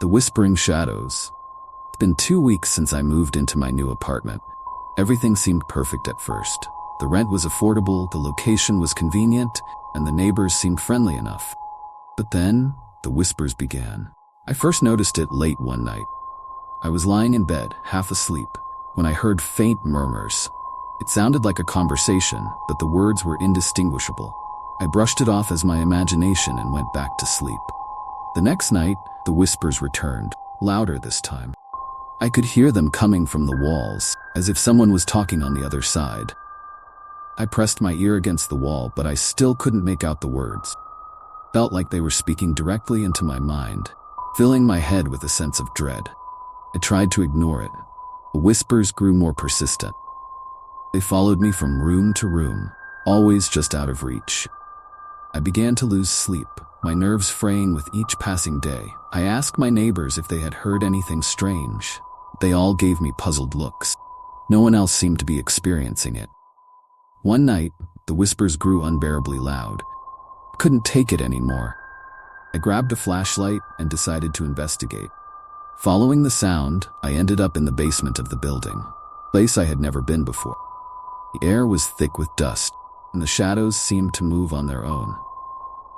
The whispering shadows. It's been 2 weeks since I moved into my new apartment. Everything seemed perfect at first. The rent was affordable, the location was convenient, and the neighbors seemed friendly enough. But then, the whispers began. I first noticed it late one night. I was lying in bed, half asleep, when I heard faint murmurs. It sounded like a conversation, but the words were indistinguishable. I brushed it off as my imagination and went back to sleep. The next night, the whispers returned, louder this time. I could hear them coming from the walls, as if someone was talking on the other side. I pressed my ear against the wall, but I still couldn't make out the words. Felt like they were speaking directly into my mind, filling my head with a sense of dread. I tried to ignore it. The whispers grew more persistent. They followed me from room to room, always just out of reach. I began to lose sleep, my nerves fraying with each passing day. I asked my neighbors if they had heard anything strange. They all gave me puzzled looks. No one else seemed to be experiencing it. One night, the whispers grew unbearably loud. I couldn't take it anymore. I grabbed a flashlight and decided to investigate. Following the sound, I ended up in the basement of the building, a place I had never been before. The air was thick with dust, and the shadows seemed to move on their own.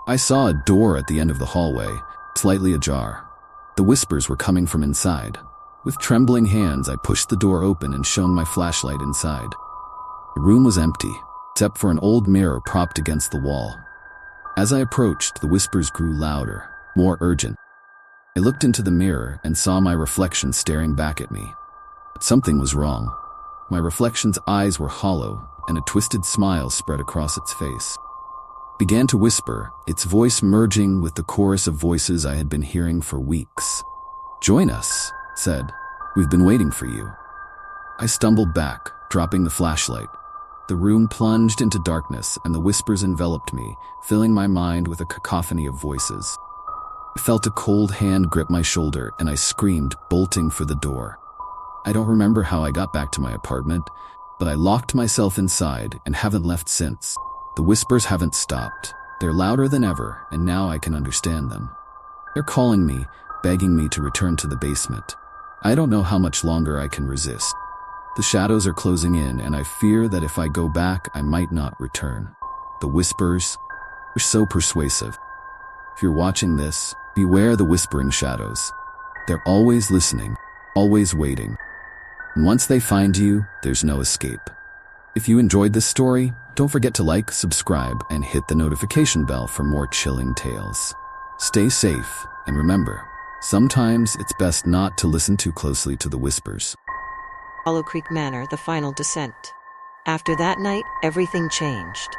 I saw a door at the end of the hallway, slightly ajar. The whispers were coming from inside. With trembling hands, I pushed the door open and shone my flashlight inside. The room was empty, except for an old mirror propped against the wall. As I approached, the whispers grew louder, more urgent. I looked into the mirror and saw my reflection staring back at me. But something was wrong. My reflection's eyes were hollow, and a twisted smile spread across its face. It began to whisper, its voice merging with the chorus of voices I had been hearing for weeks. "Join us," it said. "We've been waiting for you." I stumbled back, dropping the flashlight. The room plunged into darkness, and the whispers enveloped me, filling my mind with a cacophony of voices. I felt a cold hand grip my shoulder, and I screamed, bolting for the door. I don't remember how I got back to my apartment, but I locked myself inside and haven't left since. The whispers haven't stopped. They're louder than ever, and now I can understand them. They're calling me, begging me to return to the basement. I don't know how much longer I can resist. The shadows are closing in, and I fear that if I go back, I might not return. The whispers are so persuasive. If you're watching this, beware the whispering shadows. They're always listening, always waiting. And once they find you, there's no escape. If you enjoyed this story, don't forget to like, subscribe, and hit the notification bell for more chilling tales. Stay safe, and remember, sometimes it's best not to listen too closely to the whispers. Hollow Creek Manor, the final descent. After that night, everything changed.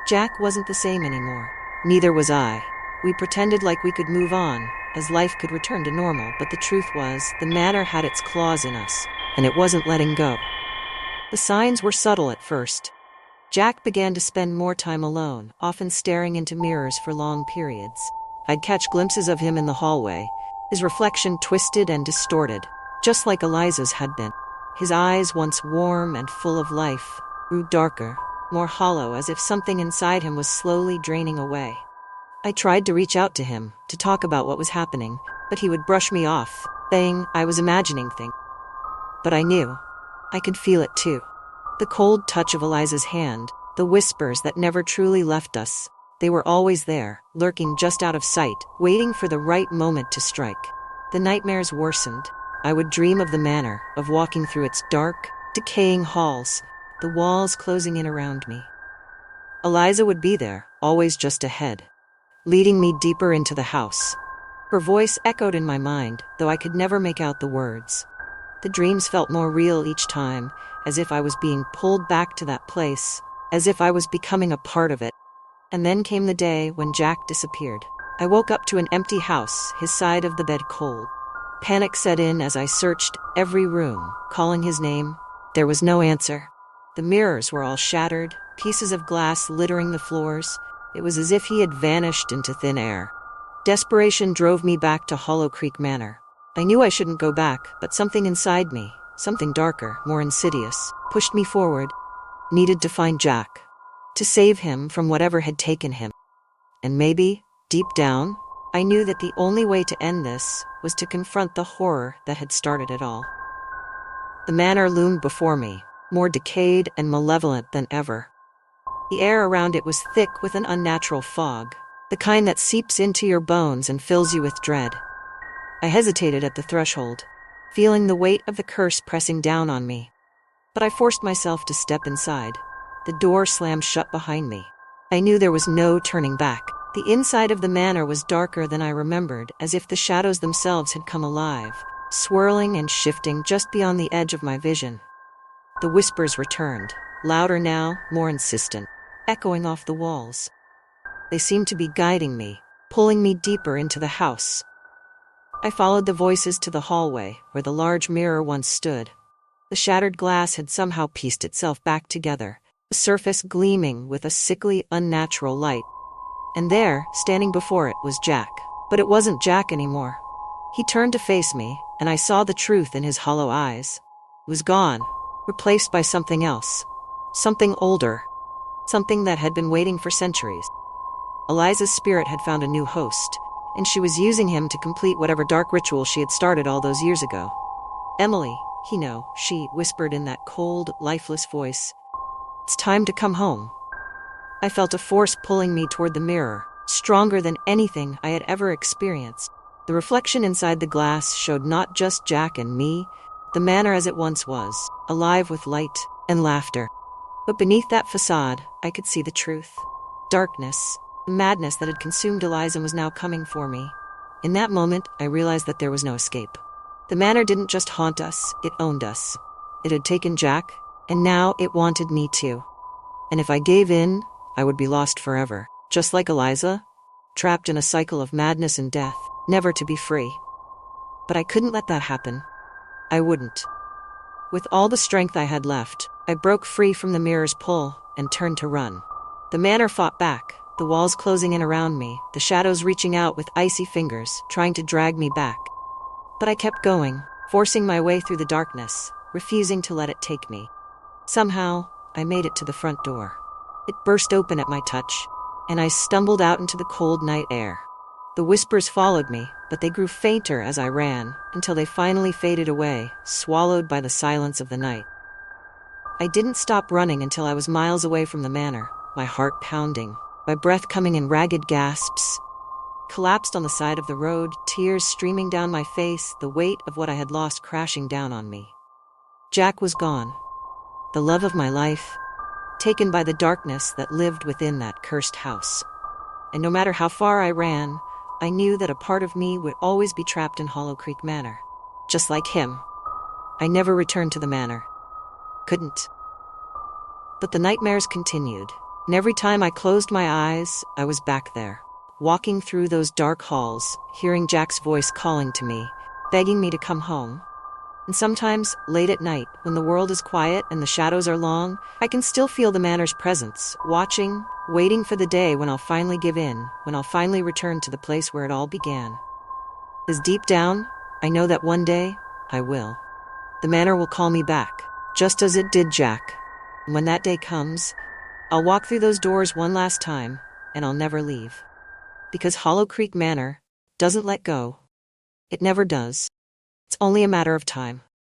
Jack wasn't the same anymore. Neither was I. We pretended like we could move on, as life could return to normal, but the truth was, the manor had its claws in us, and it wasn't letting go. The signs were subtle at first. Jack began to spend more time alone, often staring into mirrors for long periods. I'd catch glimpses of him in the hallway, his reflection twisted and distorted, just like Eliza's had been. His eyes, once warm and full of life, grew darker, more hollow, as if something inside him was slowly draining away. I tried to reach out to him, to talk about what was happening, but he would brush me off, saying I was imagining things. But I knew. I could feel it too. The cold touch of Eliza's hand, the whispers that never truly left us. They were always there, lurking just out of sight, waiting for the right moment to strike. The nightmares worsened. I would dream of the manor, of walking through its dark, decaying halls, the walls closing in around me. Eliza would be there, always just ahead, leading me deeper into the house. Her voice echoed in my mind, though I could never make out the words. The dreams felt more real each time, as if I was being pulled back to that place, as if I was becoming a part of it. And then came the day when Jack disappeared. I woke up to an empty house, his side of the bed cold. Panic set in as I searched every room, calling his name. There was no answer. The mirrors were all shattered, pieces of glass littering the floors. It was as if he had vanished into thin air. Desperation drove me back to Hollow Creek Manor. I knew I shouldn't go back, but something inside me, something darker, more insidious, pushed me forward. Needed to find Jack, to save him from whatever had taken him. And maybe, deep down, I knew that the only way to end this was to confront the horror that had started it all. The manor loomed before me, more decayed and malevolent than ever. The air around it was thick with an unnatural fog, the kind that seeps into your bones and fills you with dread. I hesitated at the threshold, feeling the weight of the curse pressing down on me. But I forced myself to step inside. The door slammed shut behind me. I knew there was no turning back. The inside of the manor was darker than I remembered, as if the shadows themselves had come alive, swirling and shifting just beyond the edge of my vision. The whispers returned, louder now, more insistent, echoing off the walls. They seemed to be guiding me, pulling me deeper into the house. I followed the voices to the hallway, where the large mirror once stood. The shattered glass had somehow pieced itself back together, the surface gleaming with a sickly, unnatural light. And there, standing before it, was Jack. But it wasn't Jack anymore. He turned to face me, and I saw the truth in his hollow eyes. It was gone, replaced by something else. Something older. Something that had been waiting for centuries. Eliza's spirit had found a new host, and she was using him to complete whatever dark ritual she had started all those years ago. "Emily, she whispered in that cold, lifeless voice. "It's time to come home." I felt a force pulling me toward the mirror, stronger than anything I had ever experienced. The reflection inside the glass showed not just Jack and me, the manor as it once was, alive with light and laughter. But beneath that facade, I could see the truth. Darkness, the madness that had consumed Eliza was now coming for me. In that moment, I realized that there was no escape. The manor didn't just haunt us, it owned us. It had taken Jack, and now it wanted me too. And if I gave in, I would be lost forever, just like Eliza, trapped in a cycle of madness and death, never to be free. But I couldn't let that happen. I wouldn't. With all the strength I had left, I broke free from the mirror's pull and turned to run. The manor fought back, the walls closing in around me, the shadows reaching out with icy fingers, trying to drag me back. But I kept going, forcing my way through the darkness, refusing to let it take me. Somehow, I made it to the front door. It burst open at my touch, and I stumbled out into the cold night air. The whispers followed me, but they grew fainter as I ran, until they finally faded away, swallowed by the silence of the night. I didn't stop running until I was miles away from the manor, my heart pounding, my breath coming in ragged gasps. Collapsed on the side of the road, tears streaming down my face, the weight of what I had lost crashing down on me. Jack was gone. The love of my life, taken by the darkness that lived within that cursed house. And no matter how far I ran, I knew that a part of me would always be trapped in Hollow Creek Manor. Just like him. I never returned to the manor. Couldn't. But the nightmares continued, and every time I closed my eyes, I was back there, walking through those dark halls, hearing Jack's voice calling to me, begging me to come home. And sometimes, late at night, when the world is quiet and the shadows are long, I can still feel the manor's presence, watching, waiting for the day when I'll finally give in, when I'll finally return to the place where it all began. As deep down, I know that one day, I will. The manor will call me back, just as it did Jack. And when that day comes, I'll walk through those doors one last time, and I'll never leave. Because Hollow Creek Manor doesn't let go. It never does. It's only a matter of time.